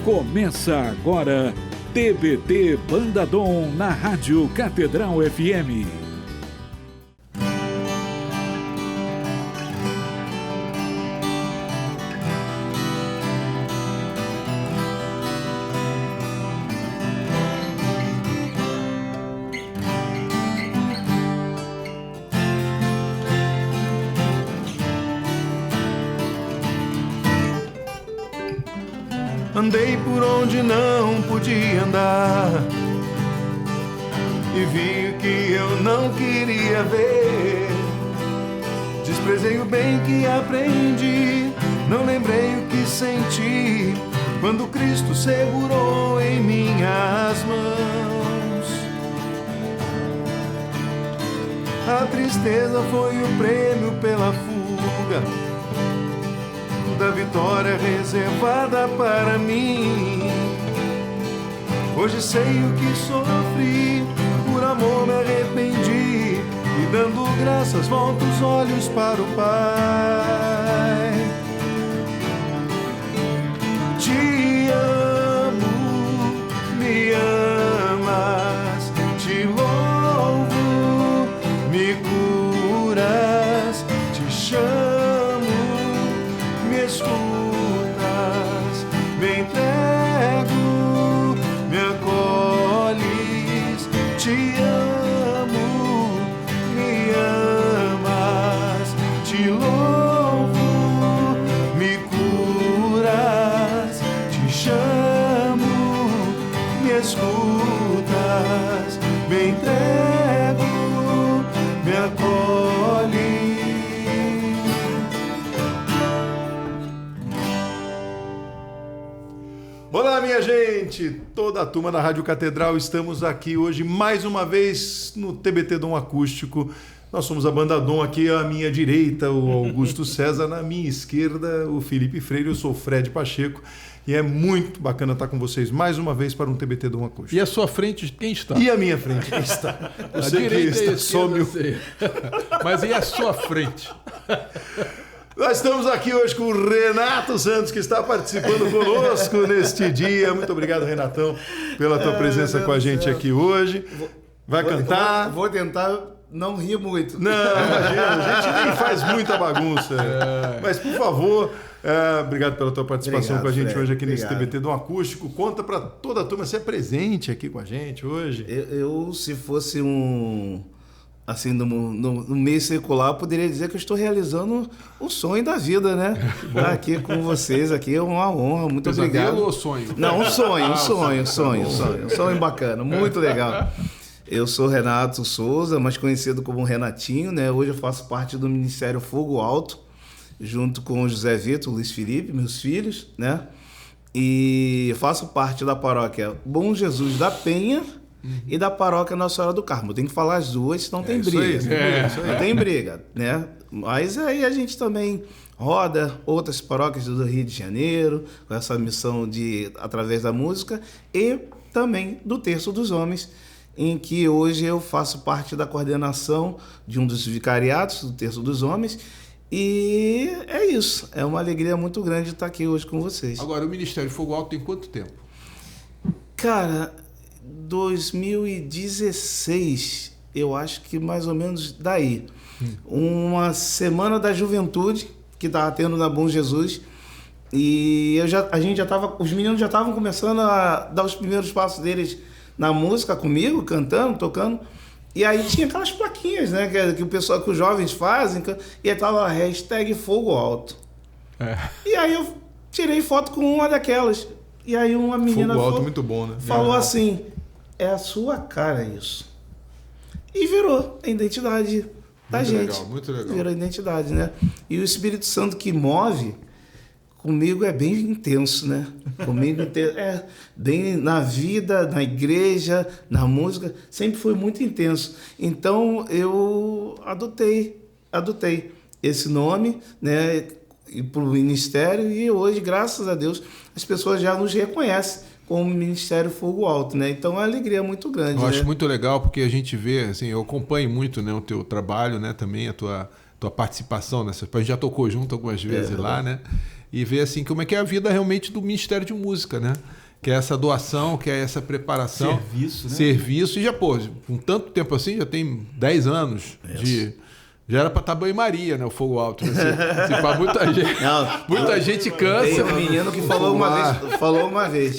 Começa agora, TBT Banda Dom na Rádio Catedral FM. Andei por onde não podia andar e vi o que eu não queria ver. Desprezei o bem que aprendi, não lembrei o que senti quando Cristo segurou em minhas mãos. A tristeza foi o prêmio pela fuga da vitória reservada para mim. Hoje sei o que sofri, por amor me arrependi, e dando graças volto os olhos para o Pai. Te amo, me amas, te louvo, me curas, te chamo, escutas, me entrego, me acolhes, te amo, me amas, te louvo, me curas, te chamo, me escutas, me entrego, me acolhes. Olá, minha gente, toda a turma da Rádio Catedral, estamos aqui hoje mais uma vez no TBT Dom Acústico. Nós somos a Banda Dom, aqui à minha direita o Augusto César, na minha esquerda o Felipe Freire, eu sou o Fred Pacheco e é muito bacana estar com vocês mais uma vez para um TBT Dom Acústico. E à sua frente quem está? E à minha frente quem está? Eu a sei direita que está só meu... Mas e à sua frente? Nós estamos aqui hoje com o Renato Santos, que está participando conosco neste dia. Muito obrigado, Renatão, pela tua presença com a gente aqui hoje. Vai cantar? Vou tentar não rir muito. Não, imagina, a gente nem faz muita bagunça. Mas, por favor, obrigado pela tua participação com a gente hoje aqui nesse TBT do Acústico. Conta para toda a turma, você é presente aqui com a gente hoje. Eu se fosse assim, no meio secular, eu poderia dizer que eu estou realizando o sonho da vida, né? Estar aqui com vocês aqui é uma honra, muito obrigado. Pesadelo ou sonho? Não, um sonho bacana, muito legal. Eu sou Renato Souza, mais conhecido como Renatinho, né? Hoje eu faço parte do Ministério Fogo Alto, junto com o José Vitor, Luiz Felipe, meus filhos, né? E faço parte da paróquia Bom Jesus da Penha, e da paróquia Nossa Senhora do Carmo. Tem que falar as duas, senão tem briga. Isso aí. Não tem briga, né? Mas aí a gente também roda outras paróquias do Rio de Janeiro, com essa missão através da música, e também do Terço dos Homens, em que hoje eu faço parte da coordenação de um dos vicariatos do Terço dos Homens. E é isso. É uma alegria muito grande estar aqui hoje com vocês. Agora, o Ministério Fogo Alto tem quanto tempo? Cara, 2016, eu acho que mais ou menos daí. Uma semana da juventude que estava tendo na Bom Jesus, e os meninos já estavam começando a dar os primeiros passos deles na música comigo, cantando, tocando. E aí tinha aquelas plaquinhas, né, que que os jovens fazem, e aí tava #Fogo Alto. E aí eu tirei foto com uma daquelas. E aí uma menina Fogo Alto, muito bom, né? falou assim: é a sua cara isso. E virou a identidade da gente. Legal, muito legal. Virou a identidade, né? E o Espírito Santo que move, comigo é bem intenso, né? Comigo bem na vida, na igreja, na música, sempre foi muito intenso. Então eu adotei esse nome, né, para o ministério, e hoje, graças a Deus, as pessoas já nos reconhecem como Ministério Fogo Alto, né? Então é uma alegria muito grande. Eu acho muito legal, porque a gente vê, assim, eu acompanho muito, né, o teu trabalho, né, também a tua participação nessa. A gente já tocou junto algumas vezes lá, né? e ver assim como é que é a vida realmente do Ministério de Música, né? Que é essa doação, que é essa preparação. Serviço, né? Serviço. E já, pô, com tanto tempo assim, já tem 10 anos de... Já era para estar banho-maria, né? O fogo alto. Né? Se para muita gente, muita gente cansa. Tem um menino que falou uma vez.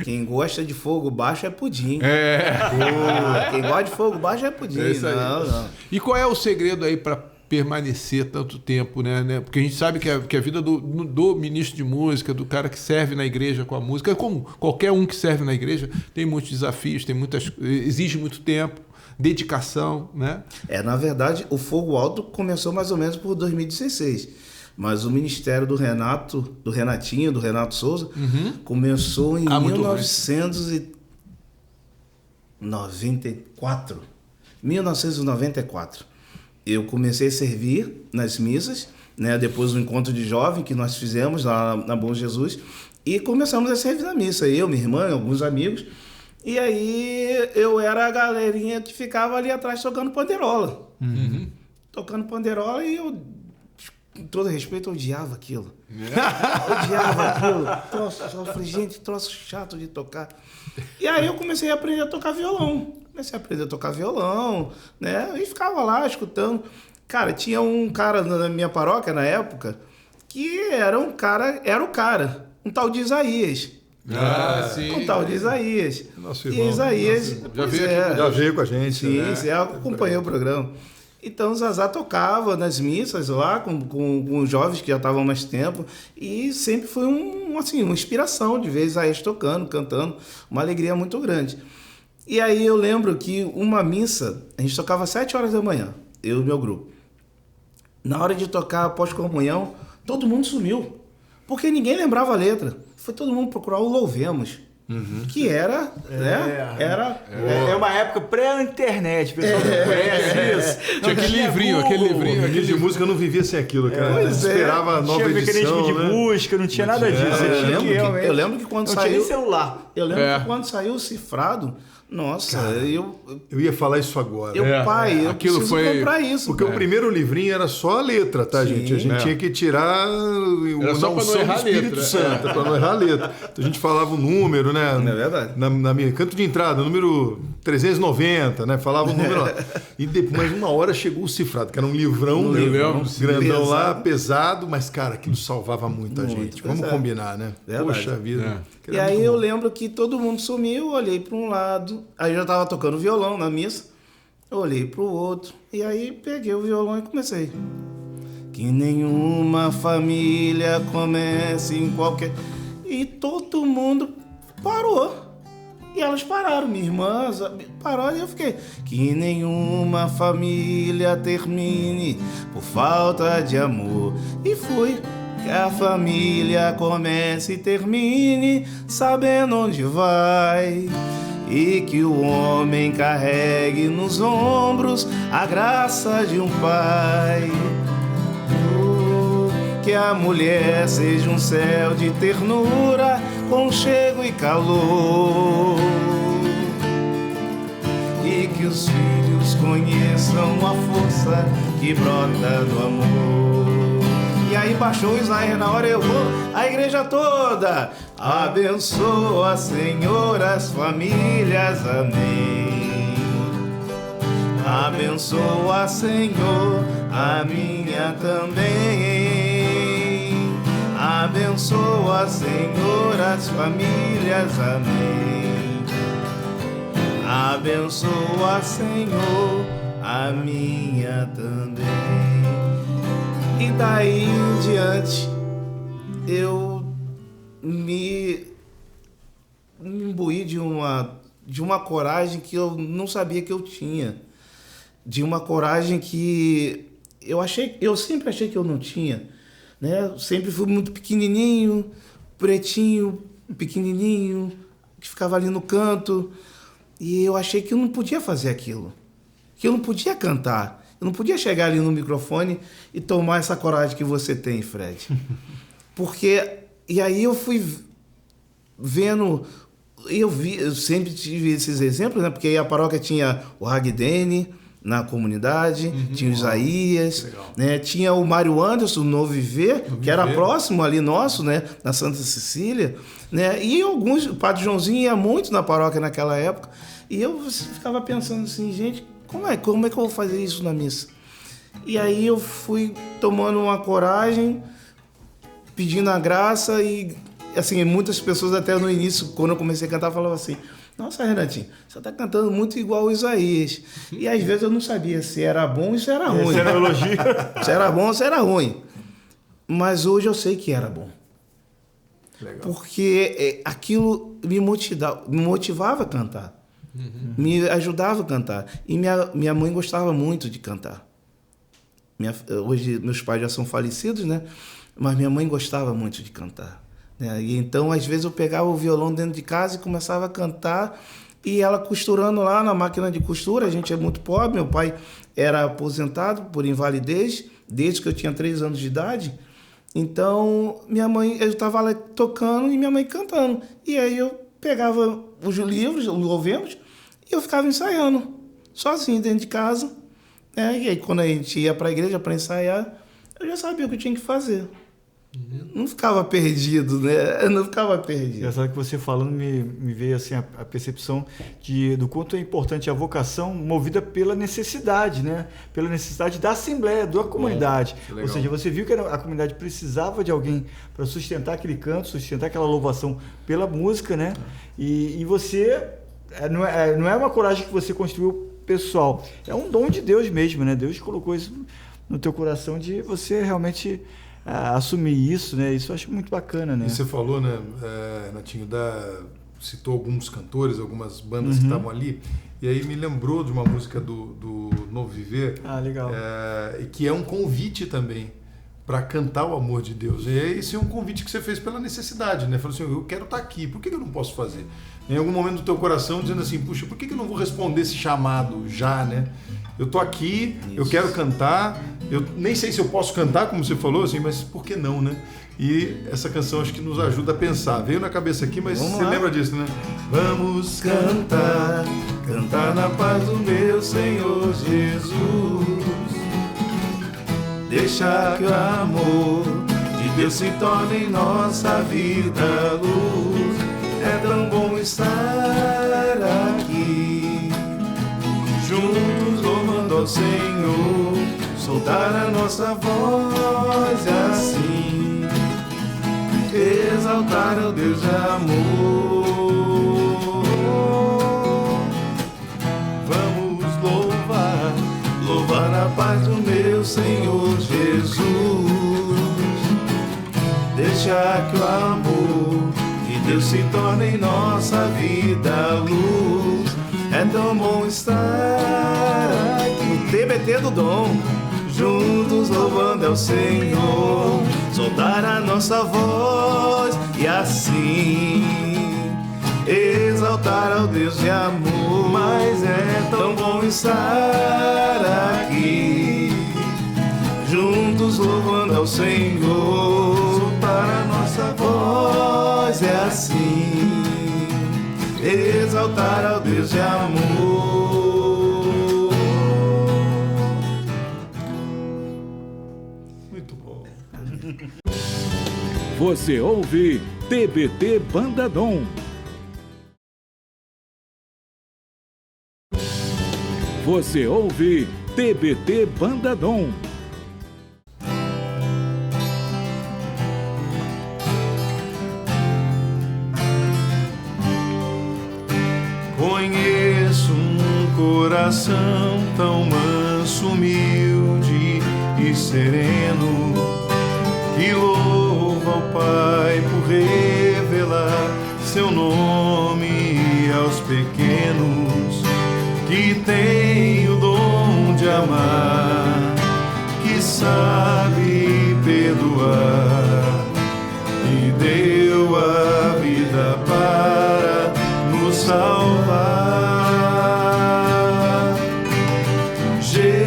Quem gosta de fogo baixo é pudim. Quem gosta de fogo baixo é pudim. É isso aí. Não. E qual é o segredo aí para permanecer tanto tempo, né? Porque a gente sabe que a vida do ministro de música, do cara que serve na igreja com a música, como qualquer um que serve na igreja, tem muitos desafios, exige muito tempo, dedicação, né? Na verdade, o Fogo Alto começou mais ou menos por 2016. Mas o ministério do Renato Souza, começou em 1994. 1994. Eu comecei a servir nas missas, né? Depois do encontro de jovem que nós fizemos lá na Bom Jesus, e começamos a servir na missa. Eu, minha irmã, alguns amigos. E aí eu era a galerinha que ficava ali atrás tocando panderola. Tocando panderola, e eu, com todo respeito, eu odiava aquilo. Odiava aquilo. Eu falei, gente, troço chato de tocar. E aí eu comecei a aprender a tocar violão. Né? E ficava lá escutando. Cara, tinha um cara na minha paróquia na época que era o cara, um tal de Isaías. Sim. Um tal de Isaías. Nosso irmão. E Isaías Já veio com a gente. Sim, você acompanhou o programa. Então o Zazá tocava nas missas lá com os jovens que já estavam há mais tempo, e sempre foi uma inspiração de ver Isaías tocando, cantando, uma alegria muito grande. E aí eu lembro que uma missa, a gente tocava às 7 horas da manhã, eu e meu grupo. Na hora de tocar a pós-comunhão, todo mundo sumiu, porque ninguém lembrava a letra. Foi todo mundo procurar o Louvemos. Que era, É uma época pré-internet, pessoal não conhece isso. Tinha aquele livrinho. O ministro de música não vivia sem aquilo, cara. Esperava a nova tinha edição, mecanismo de busca, não tinha nada disso. Você tinha que realmente... Eu lembro que quando não saiu... tinha nem celular. Eu lembro que quando saiu o cifrado, nossa, Cara, eu ia falar isso agora. eu aquilo preciso comprar isso. Porque o primeiro livrinho era só a letra, tá, Sim. gente? A gente tinha que tirar Era só a pra não unção do errar a Espírito letra. Santo, pra não errar a letra. Então a gente falava o número, né? Não é verdade? Na minha canto de entrada, número 390, né? Falava o número lá. E depois, uma hora, chegou o cifrado, que era um livrão, grandão pesado. lá, pesado, mas, cara, aquilo salvava muita gente. Vamos pesado. combinar, né? Verdade. Poxa vida. E aí eu lembro que todo mundo sumiu, olhei para um lado, aí eu já estava tocando violão na missa, eu olhei para o outro, e aí peguei o violão e comecei. Que nenhuma família comece em qualquer... E todo mundo parou. E elas pararam, minha irmã parou, e eu fiquei. Que nenhuma família termine por falta de amor. E fui. Que a família comece e termine sabendo onde vai, e que o homem carregue nos ombros a graça de um pai. Que a mulher seja um céu de ternura, conchego e calor, e que os filhos conheçam a força que brota do amor. E aí baixou o Israel, na hora eu vou, a igreja toda. Abençoa, Senhor, as famílias, amém. Abençoa, Senhor, a minha também. Abençoa, Senhor, as famílias, amém. Abençoa, Senhor, a minha também. E daí em diante, eu me imbuí de uma coragem que eu não sabia que eu tinha. De uma coragem que eu sempre achei que eu não tinha. Né? Eu sempre fui muito pequenininho, pretinho, pequenininho, que ficava ali no canto. E eu achei que eu não podia fazer aquilo. Que eu não podia cantar. Eu não podia chegar ali no microfone e tomar essa coragem que você tem, Fred. Porque... E aí eu fui vendo... Eu sempre tive esses exemplos, né? Porque aí a paróquia tinha o Ragdene, na comunidade, tinha o Isaías, né? Tinha o Mário Anderson, no Novo Viver, que era próximo ali nosso, né? Na Santa Cecília, né? E alguns, o Padre Joãozinho ia muito na paróquia naquela época, e eu ficava pensando assim, gente, como é que eu vou fazer isso na missa? E aí eu fui tomando uma coragem, pedindo a graça, e assim, muitas pessoas até no início, quando eu comecei a cantar, falavam assim, nossa, Renatinho, você está cantando muito igual o Isaías. E às vezes eu não sabia se era bom ou se era ruim. Se era elogio. Se era bom ou se era ruim. Mas hoje eu sei que era bom. Legal. Porque aquilo me motivava a cantar. Me ajudava a cantar. E minha mãe gostava muito de cantar. Hoje meus pais já são falecidos, né? Mas minha mãe gostava muito de cantar. Né? E então, às vezes, eu pegava o violão dentro de casa e começava a cantar, e ela costurando lá na máquina de costura. A gente é muito pobre, meu pai era aposentado por invalidez, desde que eu tinha 3 anos de idade. Então, eu estava lá tocando e minha mãe cantando. E aí eu pegava os livros, os louvemos, e eu ficava ensaiando, sozinho dentro de casa. Né? E aí, quando a gente ia para a igreja para ensaiar, eu já sabia o que eu tinha que fazer. Não ficava perdido, né? Eu não ficava perdido. Engraçado que você falando me veio assim a percepção do quanto é importante a vocação movida pela necessidade, né? Pela necessidade da Assembleia, da comunidade. Ou seja, você viu que a comunidade precisava de alguém para sustentar aquele canto, sustentar aquela louvação pela música, né? E você, não é uma coragem que você construiu pessoal, é um dom de Deus mesmo, né? Deus colocou isso no teu coração de você realmente assumir isso, né? Isso eu acho muito bacana, né? E você falou, né, Natinho, citou alguns cantores, algumas bandas que estavam ali, e aí me lembrou de uma música do Novo Viver. Legal. E que é um convite também para cantar o amor de Deus. E esse é um convite que você fez pela necessidade, né? Falou assim, eu quero estar aqui, por que eu não posso fazer? Em algum momento do teu coração dizendo assim, puxa, por que eu não vou responder esse chamado já, né? Eu tô aqui, eu quero cantar, eu nem sei se eu posso cantar, como você falou, assim, mas por que não, né? E essa canção acho que nos ajuda a pensar. Veio na cabeça aqui, mas você lembra disso, né? Vamos cantar, cantar na paz do meu Senhor Jesus. Deixa que o amor de Deus se torne em nossa vida luz. É tão bom estar aqui, juntos louvando ao Senhor, soltar a nossa voz e assim exaltar ao Deus de amor. Vamos louvar a paz do meu Senhor Jesus. Deixa que o amor de Deus se torne em nossa vida luz. É tão bom estar aqui no TBT do Dom, juntos louvando ao Senhor, soltar a nossa voz e assim exaltar ao Deus de amor. Mas é tão bom estar aqui, juntos louvando ao Senhor, soltar a nossa voz e assim exaltar ao Deus de amor. Muito bom. Você ouve TBT Banda Dom. Você ouve TBT Banda Dom. Conheço um coração tão manso, humilde e sereno, que louva ao Pai por revelar seu nome aos pequenos, que tem o dom de amar, que sabe perdoar e deu a vida para nos salvar. Jesus,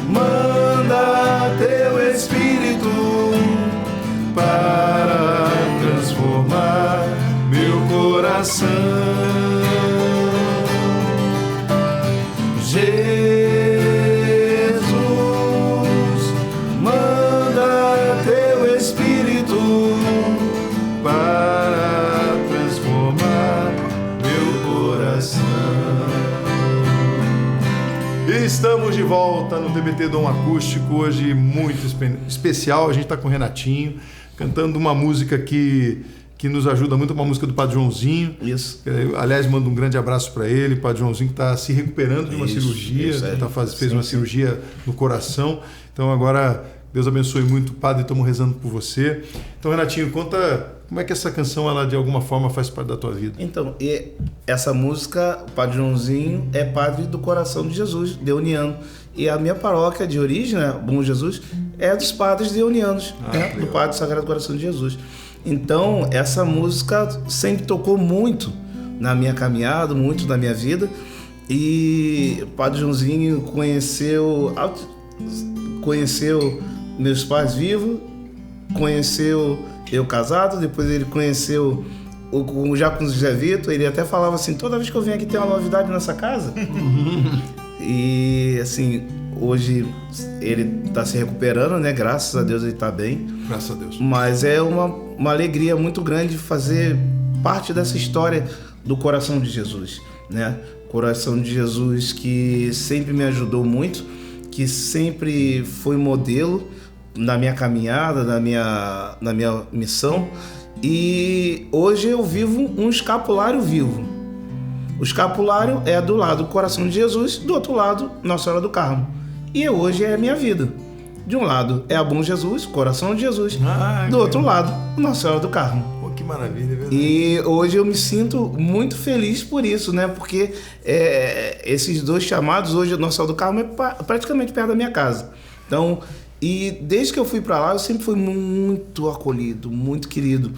manda teu Espírito para transformar meu coração. Estamos de volta no TBT Dom Acústico, hoje muito especial. A gente está com o Renatinho, cantando uma música que nos ajuda muito, uma música do Padre Joãozinho. Isso. Aliás, mando um grande abraço para ele, Padre Joãozinho, que está se recuperando de uma cirurgia, fez uma cirurgia no coração. Então agora, Deus abençoe muito o Padre, estamos rezando por você. Então, Renatinho, conta como é que essa canção, ela de alguma forma faz parte da tua vida. Então, essa música, o Padre Joãozinho é padre do Coração de Jesus, deoniano. E a minha paróquia de origem, né, Bom Jesus, é dos padres deonianos, né, do Padre Sagrado Coração de Jesus. Então, essa música sempre tocou muito na minha caminhada, muito na minha vida. E o Padre Joãozinho conheceu meus pais vivos, conheceu eu casado, depois ele conheceu já com o José Vitor. Ele até falava assim, toda vez que eu venho aqui tem uma novidade nessa casa. E assim, hoje ele está se recuperando, né? Graças a Deus ele está bem. Graças a Deus. Mas é uma alegria muito grande fazer parte dessa história do Coração de Jesus, né? Coração de Jesus que sempre me ajudou muito, que sempre foi modelo na minha caminhada, na minha missão. E hoje eu vivo um escapulário vivo. O escapulário é do lado do Coração de Jesus, do outro lado, Nossa Senhora do Carmo. E hoje é a minha vida. De um lado é a Bom Jesus, Coração de Jesus. Do outro lado, Nossa Senhora do Carmo. Pô, que maravilha, é verdade. E hoje eu me sinto muito feliz por isso, né? Porque esses dois chamados, hoje Nossa Senhora do Carmo é praticamente perto da minha casa. Então, e desde que eu fui para lá, eu sempre fui muito acolhido, muito querido.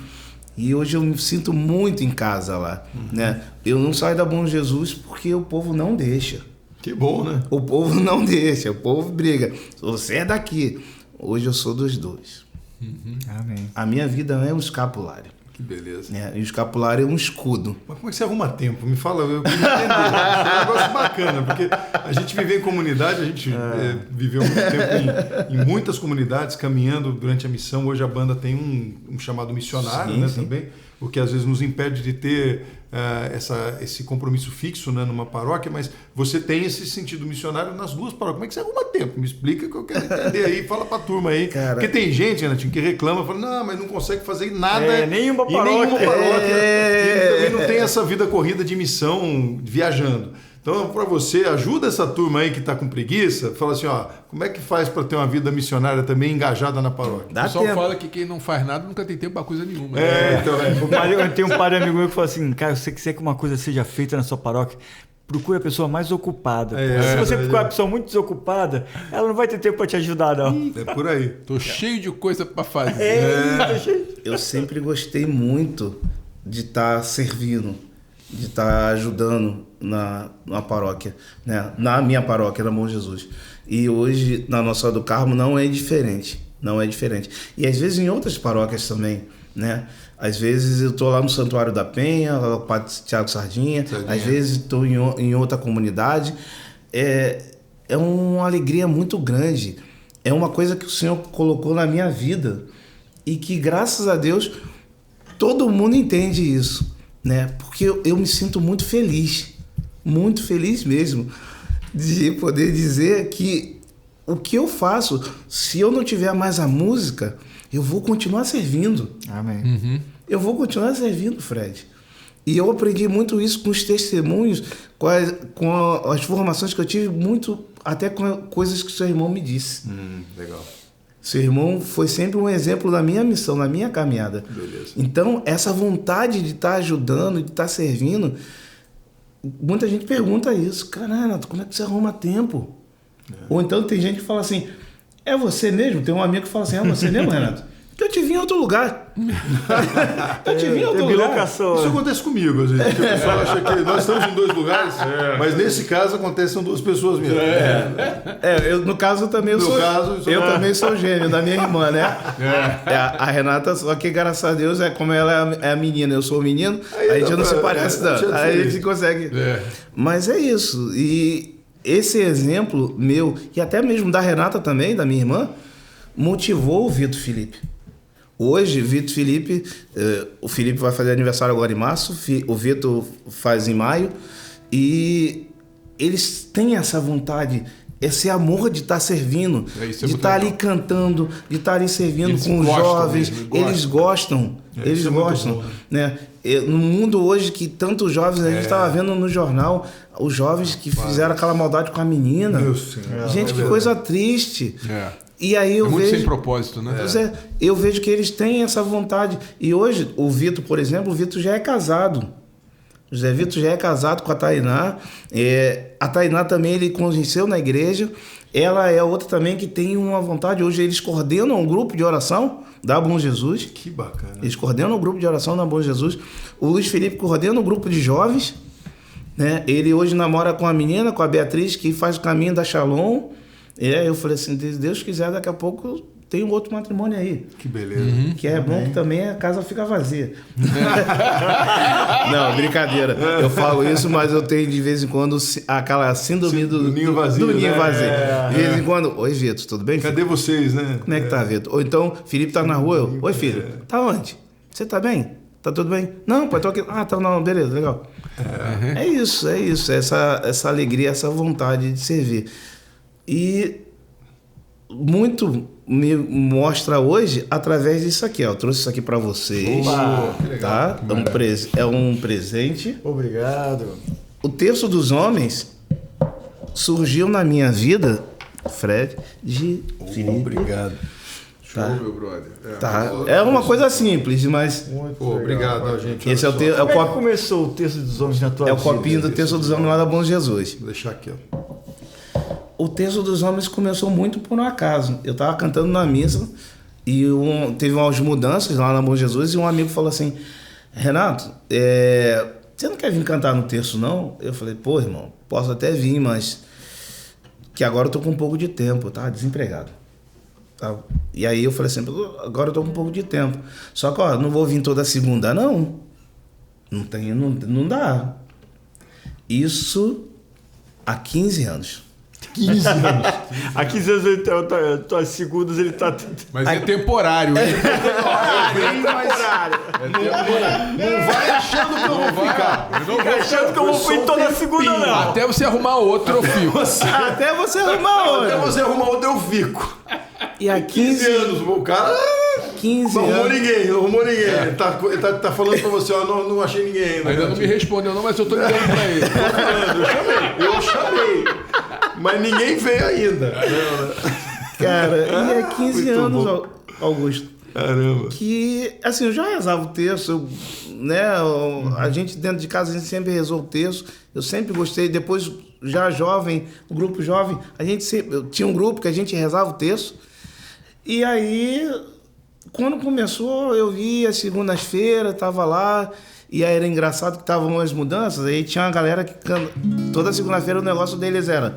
E hoje eu me sinto muito em casa lá, né? Eu não saio da Bom Jesus porque o povo não deixa. Que bom, né? O povo não deixa, o povo briga. Você é daqui. Hoje eu sou dos dois. Amém. A minha vida é um escapulário. Que beleza. E o escapulário é um escudo. Mas como é que você arruma tempo? Me fala, eu queria entender. É um negócio bacana, porque a gente vive em comunidade, a gente viveu muito tempo em muitas comunidades, caminhando durante a missão. Hoje a banda tem um chamado missionário, né, também, o que às vezes nos impede de ter esse compromisso fixo, né, numa paróquia, mas você tem esse sentido missionário nas duas paróquias. Como é que você arruma tempo? Me explica que eu quero entender aí, fala pra turma aí. Cara, porque tem gente, Renatinho, que reclama, fala, não, mas não consegue fazer nada. Nenhuma E nenhuma paróquia. paróquia. E também não tem essa vida corrida de missão viajando. Então, para você, ajuda essa turma aí que está com preguiça, fala assim, ó, como é que faz para ter uma vida missionária também engajada na paróquia? O pessoal fala que quem não faz nada nunca tem tempo para coisa nenhuma. Tem um padre amigo meu que fala assim, cara, se você quiser que uma coisa seja feita na sua paróquia, procure a pessoa mais ocupada. Se você procurar uma pessoa muito desocupada, ela não vai ter tempo para te ajudar, não. É por aí. Tô cheio de coisa para fazer. eu sempre gostei muito de estar servindo, de estar ajudando na paróquia, né? Na minha paróquia, na Bom Jesus. E hoje, na Nossa Senhora do Carmo, não é diferente. Não é diferente. E às vezes em outras paróquias também, né? Às vezes eu estou lá no Santuário da Penha, o Padre Tiago Sardinha. Às vezes estou em outra comunidade. É uma alegria muito grande. É uma coisa que o Senhor colocou na minha vida e que, graças a Deus, todo mundo entende isso, né? Porque eu me sinto muito feliz mesmo, de poder dizer que o que eu faço, se eu não tiver mais a música, eu vou continuar servindo. Amém. Eu vou continuar servindo, Fred. E eu aprendi muito isso com os testemunhos, com as formações que eu tive, muito até com coisas que o seu irmão me disse. Legal. Seu irmão foi sempre um exemplo da minha missão, na minha caminhada. Beleza. Então, essa vontade de estar ajudando, de estar servindo, muita gente pergunta isso. Cara, Renato, como é que você arruma tempo? Ou então tem gente que fala assim, é você mesmo? Tem um amigo que fala assim, é você mesmo, Renato? Que eu te vi em outro lugar. Eu te vi em outro lugar. Isso acontece comigo, às vezes. O pessoal acha que nós estamos em dois lugares, mas nesse caso acontece são duas pessoas mesmo. No caso também eu também sou gêmeo da minha irmã, né? A Renata, só que graças a Deus, como ela é a menina, eu sou o menino, a gente não se parece tanto. Aí a gente consegue. Mas é isso. E esse exemplo meu, e até mesmo da Renata também, da minha irmã, motivou o Vitor Felipe. Hoje, Vitor Felipe, o Felipe vai fazer aniversário agora em março, o Vitor faz em maio, e eles têm essa vontade esse amor de estar servindo, Isso é de muito estar ali legal. cantando, de estar ali servindo Eles com os gostam jovens. mesmo, Eles gostam. Eles isso é muito gostam. bom, Né? No mundo hoje que tantos jovens, a gente estava vendo no jornal, os jovens que fizeram aquela maldade com a menina. Meu Senhor. Gente, que coisa triste. É. E aí eu É muito vejo... sem propósito, né? Pois é, eu vejo que eles têm essa vontade. E hoje, o Vitor, por exemplo, o Vitor já é casado. O José Vitor já é casado com a Tainá. A Tainá também ele conheceu na igreja. Ela é outra também que tem uma vontade. Hoje eles coordenam um grupo de oração da Bom Jesus. Que bacana. Eles coordenam o grupo de oração da Bom Jesus. O Luiz Felipe coordena o grupo de jovens. Né? Ele hoje namora com a menina, com a Beatriz, que faz o caminho da Shalom. Eu falei assim, se Deus quiser, daqui a pouco tem um outro matrimônio aí. Que beleza. Que é bom que também a casa fica vazia. Não, brincadeira. Eu falo isso, mas eu tenho de vez em quando aquela síndrome do ninho vazio, do ninho né? vazio. De vez em quando, oi Vitor, tudo bem? Cadê vocês, né? Como é que tá, Vitor? Ou então, Felipe tá na rua, oi filho, tá onde? Você tá bem? Tá tudo bem? Não, pai, tô aqui. Ah, tá, não, beleza, legal. É isso, essa alegria, essa vontade de servir. E muito me mostra hoje através disso aqui, ó. Eu trouxe isso aqui para vocês. Opa, que legal. Tá? É um presente. Obrigado. O Terço dos Homens surgiu na minha vida, Fred, de Felipe. Obrigado. Show, meu brother. Tá. É uma coisa simples, mas Muito Pô, obrigado, gente. esse é o, Olha só. Como é que começou o texto dos homens na tua é o vida? copinho do Terço dos Homens lá da Bom Jesus. Vou deixar aqui, ó. O Terço dos Homens começou muito por um acaso. Eu estava cantando na missa e teve umas mudanças lá na Bom Jesus e um amigo falou assim, Renato, você não quer vir cantar no terço, não? Eu falei, pô, irmão, posso até vir, mas que agora eu tô com um pouco de tempo, tá? Desempregado. Tá? E aí eu falei assim, agora eu tô com um pouco de tempo. Só que, ó, não vou vir toda segunda, não. Não dá. Isso há 15 anos. 15 anos. Há 15 anos ele tá segundos, ele tá... Mas é temporário, hein? Não vai achando que eu vou ficar. achando que eu vou ir toda segunda, não. Até você arrumar outro, eu fico. Até você arrumar Até outro. você arrumar outro, eu fico. E há 15 anos, o cara 15 não arrumou anos. ninguém, não arrumou ninguém. Ele tá falando pra você, ó, não achei ninguém ainda. Ainda não me respondeu, não, mas eu tô ligando pra ele. Eu chamei. Mas ninguém veio ainda. Cara, e há 15 Muito anos, bom. Augusto, Caramba. que, assim, eu já rezava o terço, né? A gente dentro de casa, a gente sempre rezou o terço. Eu sempre gostei. Depois, já jovem, o grupo jovem, eu tinha um grupo que a gente rezava o terço. E aí, quando começou, eu ia segundas-feiras, tava lá. E aí era engraçado que estavam as mudanças. Aí tinha uma galera que toda segunda-feira o negócio deles era: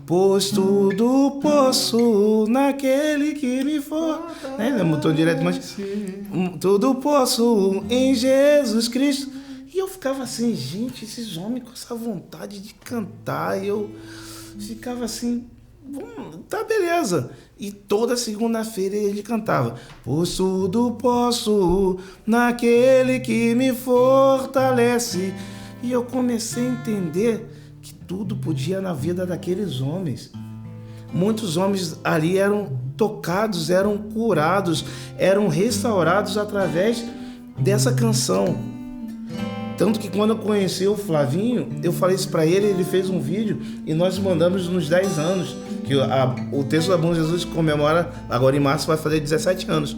pois tudo posso naquele que me for. Né? Não botou direto, mas tudo posso em Jesus Cristo. E eu ficava assim, gente, esses homens com essa vontade de cantar. E eu ficava assim, tá, beleza. E toda segunda-feira ele cantava: pois tudo posso naquele que me fortalece. E eu comecei a entender que tudo podia na vida daqueles homens. Muitos homens ali eram tocados, eram curados, eram restaurados através dessa canção. Tanto que quando eu conheci o Flavinho, eu falei isso pra ele, ele fez um vídeo e nós mandamos nos 10 anos, que o Terço da Bom Jesus comemora, agora em março vai fazer 17 anos.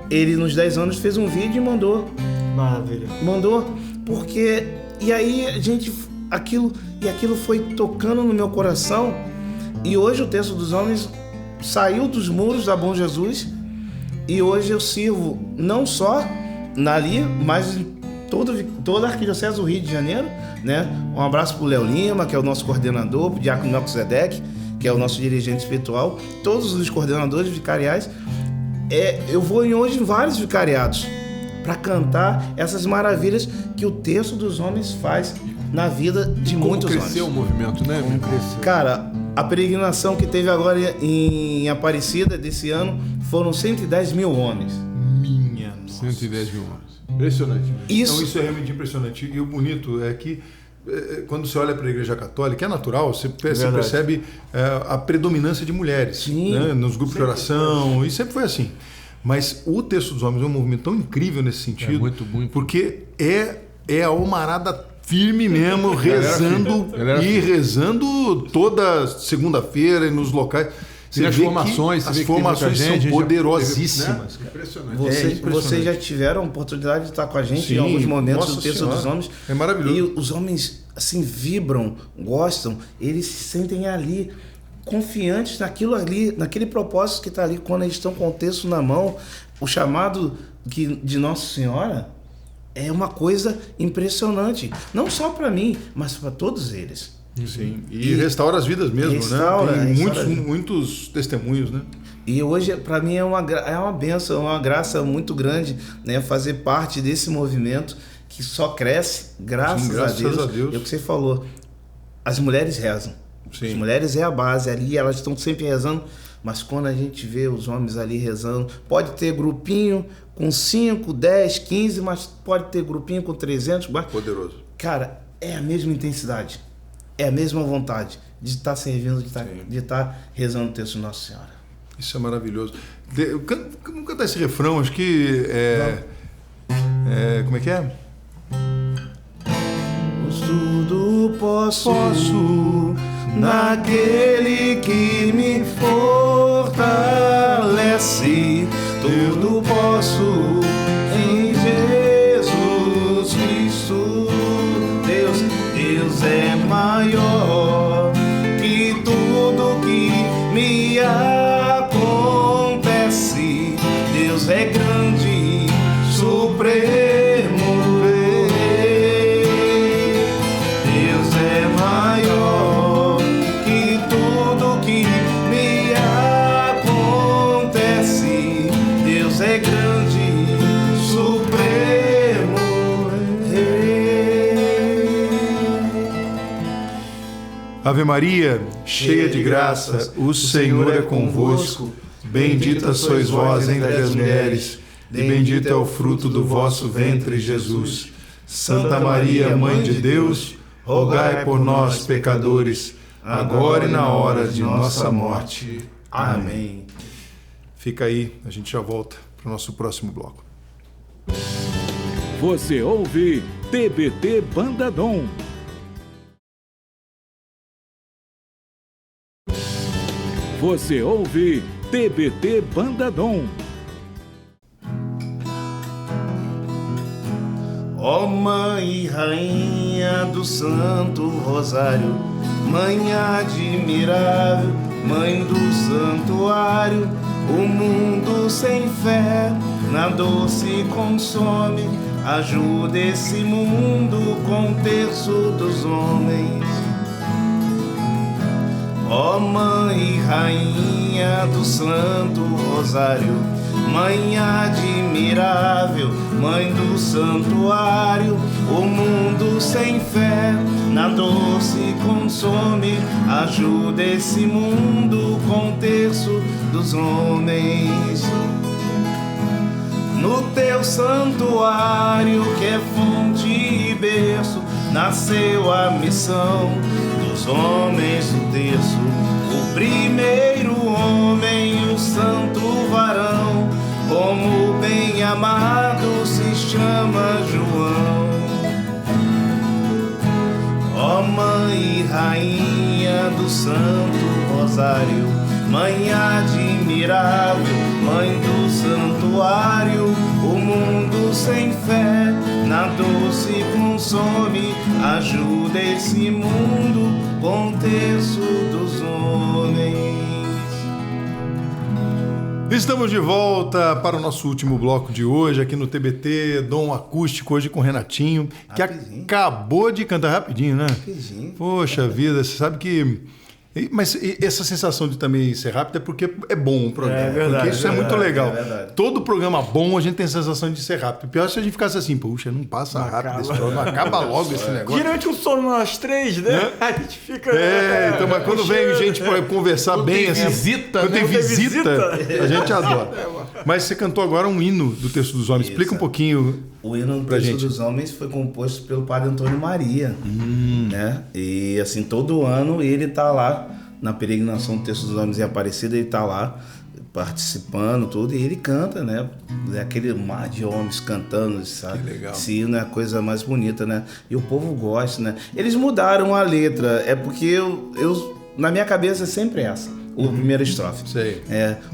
Ele nos 10 anos fez um vídeo e mandou. Maravilha. Mandou, porque... E aí a gente... Aquilo foi tocando no meu coração. E hoje o Terço dos Homens saiu dos muros da Bom Jesus. E hoje eu sirvo não só ali, mas em toda a Arquidiocese do Rio de Janeiro, né? Um abraço pro Léo Lima, que é o nosso coordenador, pro Diácono Melquisedeque, que é o nosso dirigente espiritual, todos os coordenadores vicariais. Eu vou hoje em vários vicariados para cantar essas maravilhas que o Terço dos Homens faz na vida de muitos homens. Como cresceu o movimento, né? Como cresceu. Cara, a peregrinação que teve agora em Aparecida desse ano foram 110 mil homens. Minha nossa. 110 mil homens. Impressionante. Então isso é realmente impressionante. E o bonito é que quando você olha para a Igreja Católica, é natural, você percebe a predominância de mulheres, né, nos grupos de oração, e sempre foi assim. Mas o Texto dos Homens é um movimento tão incrível nesse sentido, muito. porque é a almarada firme mesmo, rezando rezando toda segunda-feira e nos locais. E as formações, as formações são poderosíssimas. Né? Impressionante. Vocês já tiveram a oportunidade de estar com a gente em alguns momentos do Texto dos Homens. É maravilhoso. E os homens assim vibram, gostam, eles se sentem ali confiantes naquilo ali, naquele propósito que está ali quando eles estão com o texto na mão. O chamado de Nossa Senhora é uma coisa impressionante, não só para mim, mas para todos eles. Sim, e restaura as vidas mesmo, né? Tem muitos testemunhos, né? E hoje, para mim, é uma bênção, é uma graça muito grande, né? Fazer parte desse movimento que só cresce, graças a Deus. É o que você falou, as mulheres rezam. Sim. As mulheres é a base ali, elas estão sempre rezando, mas quando a gente vê os homens ali rezando, pode ter grupinho com 5, 10, 15, mas pode ter grupinho com 300. Poderoso. Cara, é a mesma intensidade. É a mesma vontade de estar servindo, de estar rezando o texto de Nossa Senhora. Isso é maravilhoso. Vamos cantar esse refrão, acho que como é que é? Tudo posso naquele que me fortalece. Tudo posso em Jesus Cristo. Deus é maior que tudo que me acontece. Deus é grande, supremo. Deus é maior que tudo que me acontece. Deus é grande, supremo. Ave Maria, cheia de graça, o Senhor é convosco. Bendita sois vós entre as mulheres, e bendito é o fruto do vosso ventre, Jesus. Santa Maria, Mãe de Deus, rogai por nós, pecadores, agora e na hora de nossa morte. Amém. Fica aí, a gente já volta para o nosso próximo bloco. Você ouve TBT Bandadom. Você ouve TBT Bandadom. Ó Mãe e Rainha do Santo Rosário, Mãe admirável, Mãe do Santuário, o mundo sem fé na dor se consome. Ajuda esse mundo com o terço dos homens. Ó Mãe e Rainha do Santo Rosário, Mãe admirável, Mãe do Santuário, o mundo sem fé na dor se consome. Ajuda esse mundo com o terço dos homens. No teu santuário, que é fonte e berço, nasceu a missão dos homens do terço. O primeiro homem, o santo varão, como bem amado se chama João. Ó Mãe e Rainha do Santo Rosário, Mãe admirável, Mãe do Santuário, o mundo sem fé na dor se consome. Ajuda esse mundo com o terço dos homens. Estamos de volta para o nosso último bloco de hoje, aqui no TBT Dom Acústico, hoje com o Renatinho, que acabou de cantar rapidinho, né? Rapidinho. Poxa vida, você sabe que... Mas essa sensação de também ser rápido é porque é bom o programa. É verdade. Porque isso é muito legal. É verdade. Todo programa bom, a gente tem a sensação de ser rápido. Pior se a gente ficasse assim, puxa, não passa rápido esse programa, acaba logo esse negócio. Geralmente um sono nós três, né? A gente fica... Então, mas quando vem gente para conversar bem, assim... visita, quando né? tem visita, a gente adora. Mas você cantou agora um hino do Texto dos Homens. Explica um pouquinho O hino do Terço dos Homens foi composto pelo Padre Antônio Maria, né? E assim, todo ano ele tá lá na peregrinação do Terço dos Homens em Aparecida, ele tá lá participando, tudo, e ele canta, né? É aquele mar de homens cantando, sabe? Que legal. Esse hino é a coisa mais bonita, né? E o povo gosta, né? Eles mudaram a letra, é porque eu na minha cabeça é sempre essa, a primeira estrofe. Sei.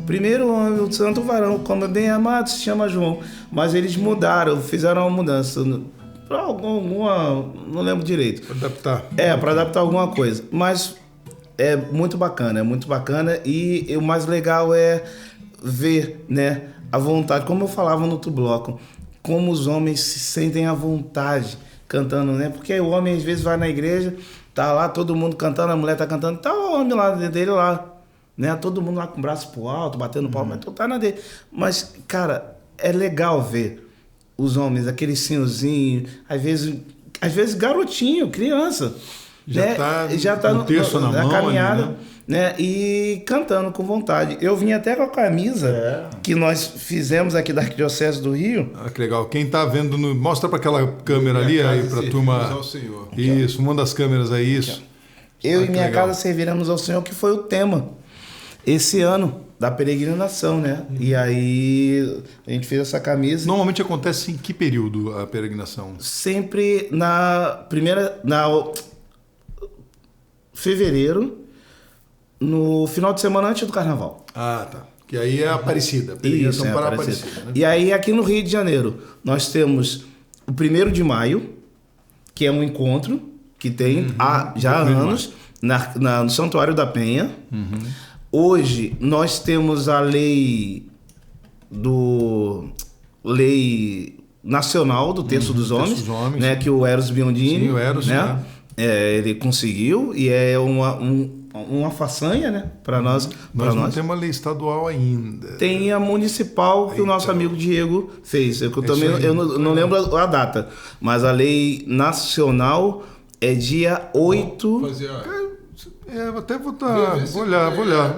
Primeiro homem, o santo varão, como é bem amado, se chama João. Mas eles mudaram, fizeram uma mudança para alguma, não lembro direito. Pra adaptar. Para adaptar alguma coisa. Mas é muito bacana e o mais legal é ver, né, a vontade, como eu falava no outro bloco, como os homens se sentem à vontade cantando, né? Porque o homem às vezes vai na igreja, tá lá todo mundo cantando, a mulher tá cantando, tá o homem lá dele lá, né? Todo mundo lá com o braço pro alto, batendo palma, mas tu tá na dele. Mas, cara, é legal ver os homens, aquele senhorzinho, às vezes garotinho, criança, já tá no terço na mão, caminhada, ali, né? E cantando com vontade. Eu vim até com a camisa que nós fizemos aqui da Arquidiocese do Rio. Ah, que legal. Quem tá vendo, mostra para aquela câmera ali, aí pra turma. Ao Senhor. Isso, uma das câmeras aí, isso. Eu e minha legal. casa serviremos ao Senhor, que foi o tema esse ano da peregrinação, né? E aí a gente fez essa camisa. Normalmente acontece em que período a peregrinação? Sempre fevereiro, no final de semana antes do Carnaval. Ah, tá. Que aí é Aparecida. Peregrinação para Aparecida. Aparecida, né? E aí aqui no Rio de Janeiro nós temos o 1º de maio, que é um encontro que tem já há anos no Santuário da Penha. Hoje nós temos a lei nacional do Terço dos Homens, né, que o Eros Biondini, Sim, o Eros, né? Ele conseguiu e é uma façanha, né, para nós. Nós não temos uma lei estadual ainda. Tem a municipal que o nosso amigo Diego fez. Eu não lembro a data, mas a lei nacional é dia 8. Até vou olhar.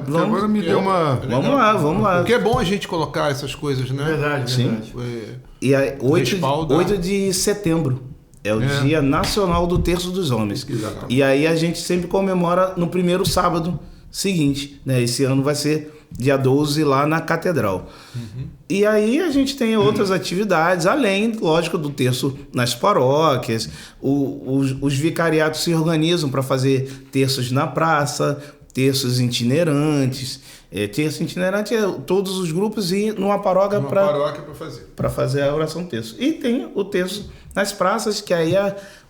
Porque agora me deu uma... Vamos lá. Porque é bom a gente colocar essas coisas, né? Verdade. E aí, 8 de setembro é o Dia Nacional do Terço dos Homens. Exatamente. E aí a gente sempre comemora no primeiro sábado seguinte, né? Esse ano vai ser dia 12 lá na Catedral. E aí a gente tem outras atividades, além, lógico, do terço nas paróquias. Os vicariatos se organizam para fazer terços na praça, terços itinerantes. Terço itinerante é todos os grupos ir numa paróquia para fazer a oração do terço. E tem o terço nas praças, que aí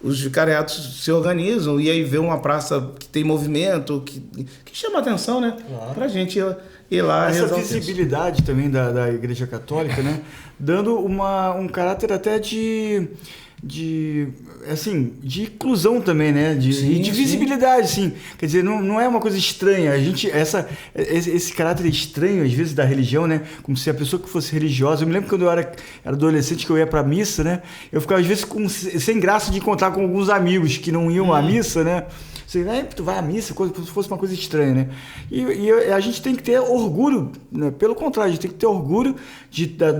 os vicariatos se organizam e aí vê uma praça que tem movimento, que chama atenção, né? Claro. Pra gente ir lá. Essa visibilidade também da Igreja Católica, né? Dando um caráter até de inclusão também, né? De visibilidade, sim. Quer dizer, não é uma coisa estranha. Esse caráter estranho, às vezes, da religião, né? Como se a pessoa que fosse religiosa... Eu me lembro quando eu era adolescente, que eu ia pra missa, né? Eu ficava, às vezes, sem graça de encontrar com alguns amigos que não iam à missa, né? Você tu vai à missa, como se fosse uma coisa estranha, né? E a gente tem que ter orgulho, né? Pelo contrário, a gente tem que ter orgulho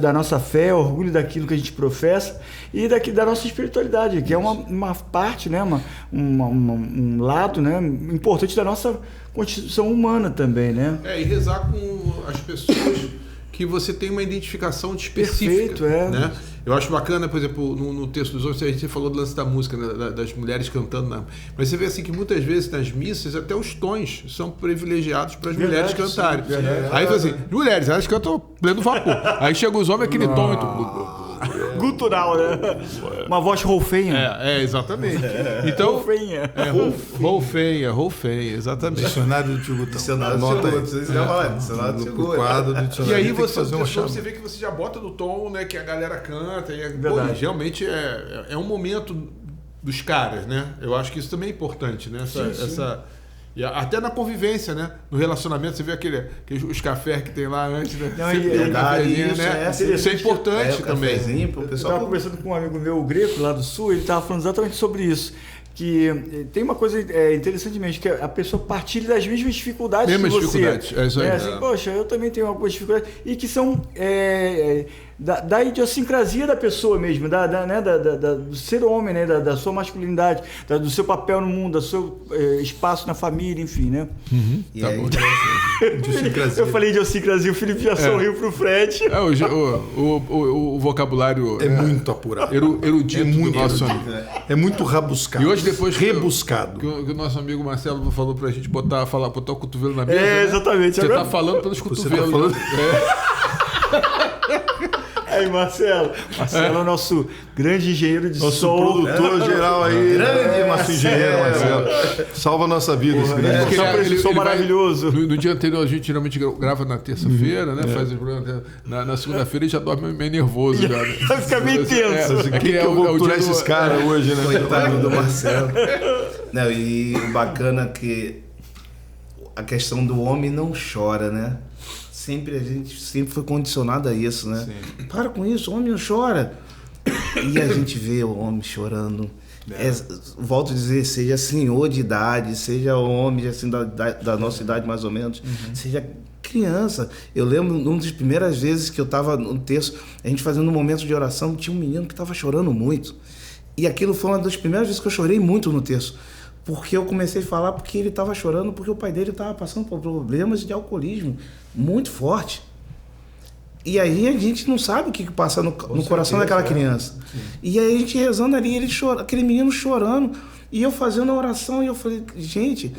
da nossa fé, orgulho daquilo que a gente professa e da nossa espiritualidade, que é uma parte, né? Um lado, né? Importante da nossa constituição humana também, né? E rezar com as pessoas que você tem uma identificação específica. Perfeito, né? Eu acho bacana, por exemplo, no texto dos homens, a gente falou do lance da música, né, das mulheres cantando. Mas você vê assim que muitas vezes nas missas, até os tons são privilegiados para as mulheres cantarem. Aí assim, mulheres, elas cantam pleno vapor. Aí chega os homens, aquele tom muito... Gutural, né? Uma voz rolfenha. Exatamente. Então, rolfenha. Rolfenha, exatamente. Dicionário do Tio Gutão. Dicionário do Tio Gutão. E aí você vê que você já bota no tom, né, que a galera canta. E realmente é um momento dos caras, né? Eu acho que isso também é importante, né? E até na convivência, né? No relacionamento, você vê os cafés que tem lá antes, né? Sempre tem um cafezinho, né? Isso é importante também. Eu estava conversando com um amigo meu, o Greco, lá do Sul, ele estava falando exatamente sobre isso. Que tem uma coisa interessante mesmo, que a pessoa partilha das mesmas dificuldades que você. É isso aí. Poxa, eu também tenho algumas dificuldades. E que são da idiosincrasia da pessoa mesmo, né, do ser homem, né, da sua masculinidade, do seu papel no mundo, do seu espaço na família, enfim, né? E Tá aí, bom. Idiosincrasia. Eu falei idiosincrasia, o Felipe já sorriu pro Fred. O vocabulário É muito apurado. erudito É muito do nosso erudito. amigo. É muito rabuscado. E hoje, depois que rebuscado. que o nosso amigo Marcelo falou pra gente botar o cotovelo na mesa. É, né? exatamente. Você Agora- tá falando pelos Você cotovelos. tá falando- Aí, Marcelo. Marcelo é o nosso grande engenheiro de Nosso som. produtor geral aí. Grande nosso engenheiro, Marcelo. Salva a nossa vida, esse grande Porque Marcelo. ele sou maravilhoso. No dia anterior, a gente geralmente grava na terça-feira, né? Faz o programa na segunda-feira e já dorme meio nervoso. Já, né? Vai ficar bem tenso. O que eu vou capturar esses caras hoje, né? coitado do Marcelo. Não, e o bacana é que a questão do homem não chora, né? A gente sempre foi condicionado a isso, né? Para com isso, o homem não chora. E a gente vê o homem chorando. Volto a dizer, seja senhor de idade, seja homem assim, da nossa idade mais ou menos, seja criança. Eu lembro, uma das primeiras vezes que eu estava no terço, a gente fazendo um momento de oração, tinha um menino que estava chorando muito. E aquilo foi uma das primeiras vezes que eu chorei muito no terço. Porque eu comecei a falar porque ele estava chorando, porque o pai dele estava passando por problemas de alcoolismo muito forte. E aí a gente não sabe o que passa no coração daquela criança. E aí a gente rezando ali, ele chora, aquele menino chorando, e eu fazendo a oração, e eu falei, gente,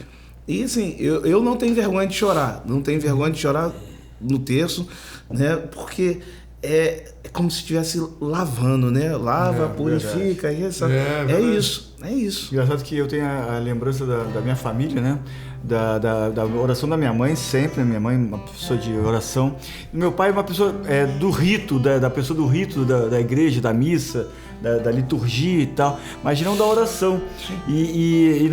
e assim, eu não tenho vergonha de chorar, não tenho vergonha de chorar no terço, né? Porque é como se estivesse lavando, né? Lava, purifica, é isso. Engraçado que eu tenho a lembrança da minha família, né? Da oração da minha mãe, sempre. Minha mãe uma pessoa de oração. E meu pai é uma pessoa do rito, da pessoa do rito da igreja, da missa, da liturgia e tal, mas não da oração. E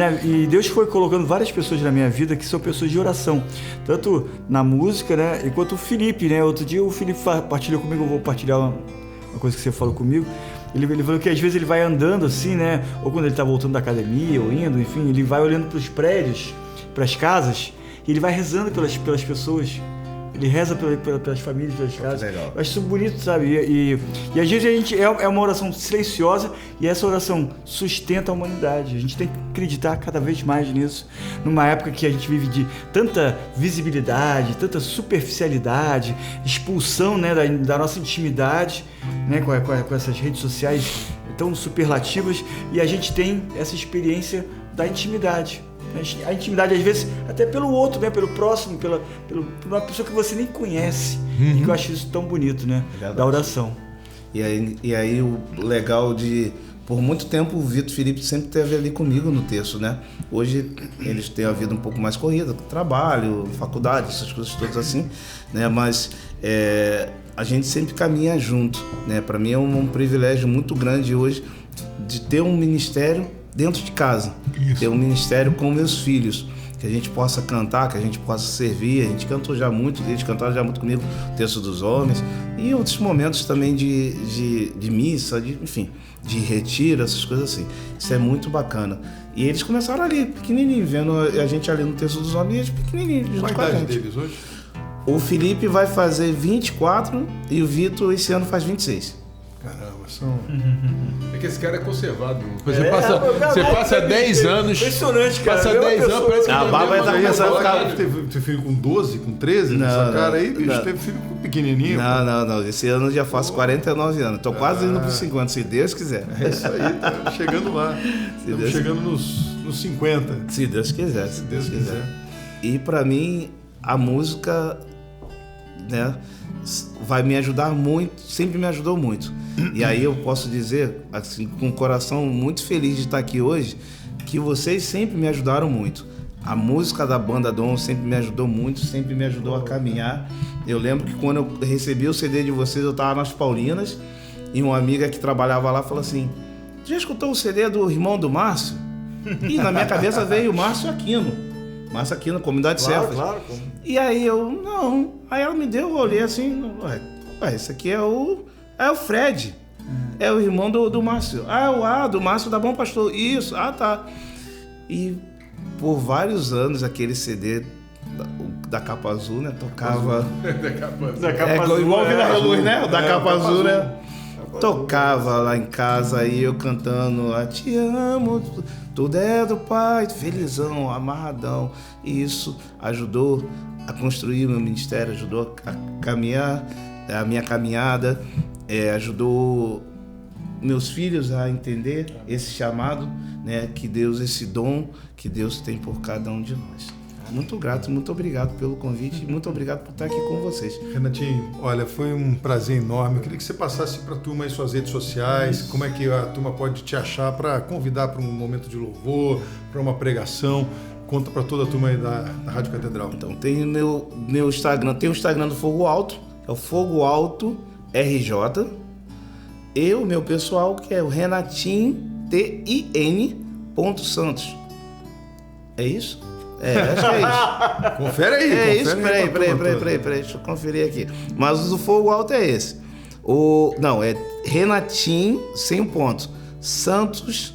Deus foi colocando várias pessoas na minha vida que são pessoas de oração, tanto na música, né? Enquanto o Felipe, né? Outro dia o Felipe partilhou comigo, eu vou partilhar uma coisa que você falou comigo. Ele falou que às vezes ele vai andando assim, né? Ou quando ele tá voltando da academia, ou indo, enfim, ele vai olhando para os prédios, para as casas, e ele vai rezando pelas pessoas. Ele reza pelas famílias, pelas casas. Legal. Eu acho isso bonito, sabe? E às vezes a gente é uma oração silenciosa, e essa oração sustenta a humanidade. A gente tem que acreditar cada vez mais nisso. Numa época que a gente vive de tanta visibilidade, tanta superficialidade, expulsão, né, da nossa intimidade, né, com essas redes sociais tão superlativas, e a gente tem essa experiência da intimidade. A intimidade, às vezes, até pelo outro, né? Pelo próximo, por uma pessoa que você nem conhece. E que eu acho isso tão bonito, né? Verdade. Da oração. E aí o legal de... Por muito tempo o Vitor Felipe sempre esteve ali comigo no terço, né? Hoje eles têm a vida um pouco mais corrida, trabalho, faculdade, essas coisas todas assim, né? Mas a gente sempre caminha junto, né? Para mim é um privilégio muito grande hoje de ter um ministério dentro de casa. Isso. Ter um ministério com meus filhos, que a gente possa cantar, que a gente possa servir. A gente cantou já muito, eles cantaram já muito comigo o Terço dos Homens e outros momentos também de missa, enfim, de retiro, essas coisas assim. Isso é muito bacana. E eles começaram ali, pequenininho, vendo a gente ali no Terço dos Homens, e eles pequenininhos, Qual a junto com a idade gente. deles hoje? O Felipe vai fazer 24 e o Vitor esse ano faz 26. Caramba, são... É que esse cara é conservado. Você passa 10 anos. Impressionante, cara. Passa É uma 10 anos, pessoa- parece que A tem barba mesmo tá uma começando a bola, ficar- cara. Teve filho com 12, com 13 Não, nessa não, cara aí, bicho, não. teve filho pequenininho. Não. Esse ano eu já faço 49 anos. Tô quase indo para 50, se Deus quiser. É isso aí, tá chegando lá. Estamos Deus chegando nos 50. Se Deus quiser, se Deus quiser. E para mim, a música, né, vai me ajudar muito, sempre me ajudou muito. E aí eu posso dizer, assim, com o coração muito feliz de estar aqui hoje, que vocês sempre me ajudaram muito. A música da Banda Dom sempre me ajudou muito, sempre me ajudou a caminhar. Eu lembro que quando eu recebi o CD de vocês, eu estava nas Paulinas, e uma amiga que trabalhava lá falou assim: já escutou o CD do irmão do Márcio? E na minha cabeça veio o Márcio Aquino, Comunidade Cefas. Claro. E aí eu, não. Aí ela me deu, eu olhei assim, ué, esse aqui é o Fred. É o irmão do Márcio. Do Márcio da Bom Pastor. Isso, tá. E por vários anos aquele CD, da Capa Azul, né? Tocava... Da capa azul, igual o Vila Reluz, né? O da Capa Azul, né? Capa Tocava lá em casa, aí eu cantando, te amo, tudo é do Pai, felizão, amarradão. E isso ajudou a construir meu ministério, ajudou a caminhar, a minha caminhada, ajudou meus filhos a entender esse chamado, né, que Deus, esse dom que Deus tem por cada um de nós. Muito grato, muito obrigado pelo convite e muito obrigado por estar aqui com vocês. Renatinho, olha, foi um prazer enorme. Eu queria que você passasse para a turma aí suas redes sociais, como é que a turma pode te achar para convidar para um momento de louvor, para uma pregação. Conta para toda a turma aí da Rádio Catedral. Então, tem o meu Instagram, tem o Instagram do Fogo Alto, é o Fogo Alto RJ. E o meu pessoal, que é o renatin.santos. É isso? Acho que é isso. Confere aí. É isso? Peraí, deixa eu conferir aqui. Mas o Fogo Alto é esse. Não, é Renatin, sem o ponto. Santos.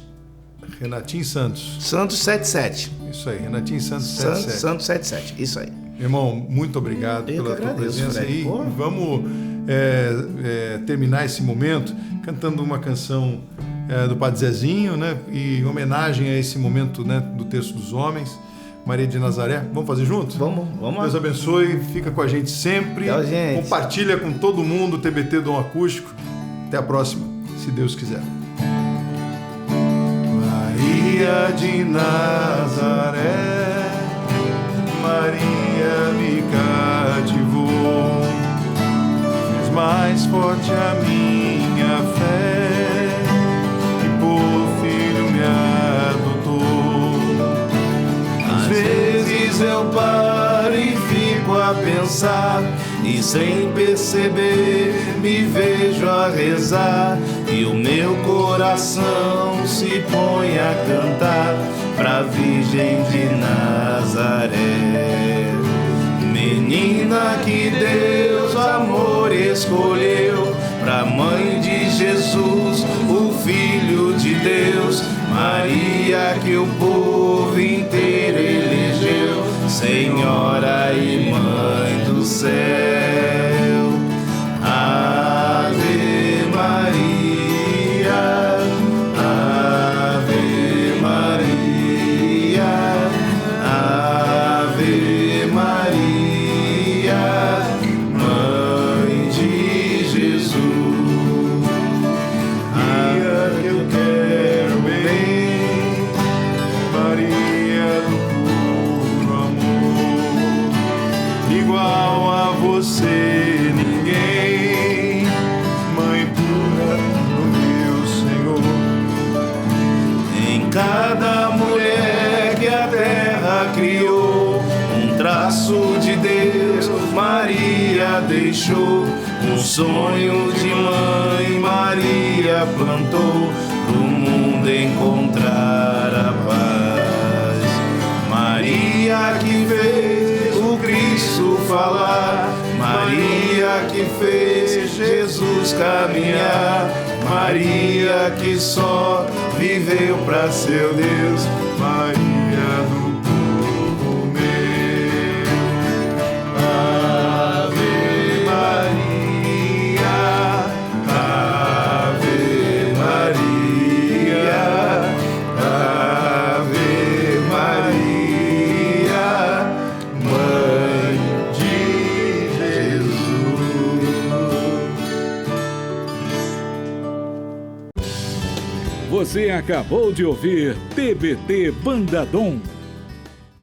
Renatin Santos. Santos 77. Isso aí, Renatin Santos 77. Santos 77, isso aí. Meu irmão, muito obrigado pela tua presença aí. Pô. Vamos terminar esse momento cantando uma canção do Padre Zezinho, né? E em homenagem a esse momento, né, do Terço dos Homens, Maria de Nazaré. Vamos fazer juntos? Vamos Deus lá. abençoe, fica com a gente sempre. Tchau, gente. Compartilha com todo mundo o TBT Dom Acústico. Até a próxima, se Deus quiser. Maria de Nazaré, Maria me cativou, fez mais forte a minha fé e por filho me adotou. Às vezes eu paro e fico a pensar e sem perceber me vejo a rezar e o meu coração se põe a cantar pra Virgem de Nazaré. Menina que Deus, amor, escolheu pra mãe de Jesus, o Filho de Deus. Maria que o povo inteiro elegeu, Senhora e Mãe do céu. Ave Maria, Ave Maria, Ave Maria, Mãe de Jesus. Maria que eu quero bem, Maria do puro amor, igual a você ninguém, Mãe pura do meu Senhor. Em cada mulher que a terra criou, um traço de Deus Maria deixou. Um sonho de mãe Maria plantou, pro mundo encontrar a paz. Maria que fez o Cristo falar, Maria que fez Jesus caminhar, Maria que só viveu pra seu Deus, Maria do povo meu. Ave Maria, Ave Maria, Ave Maria, Mãe de Jesus. Você acabou de ouvir TBT Bandadom.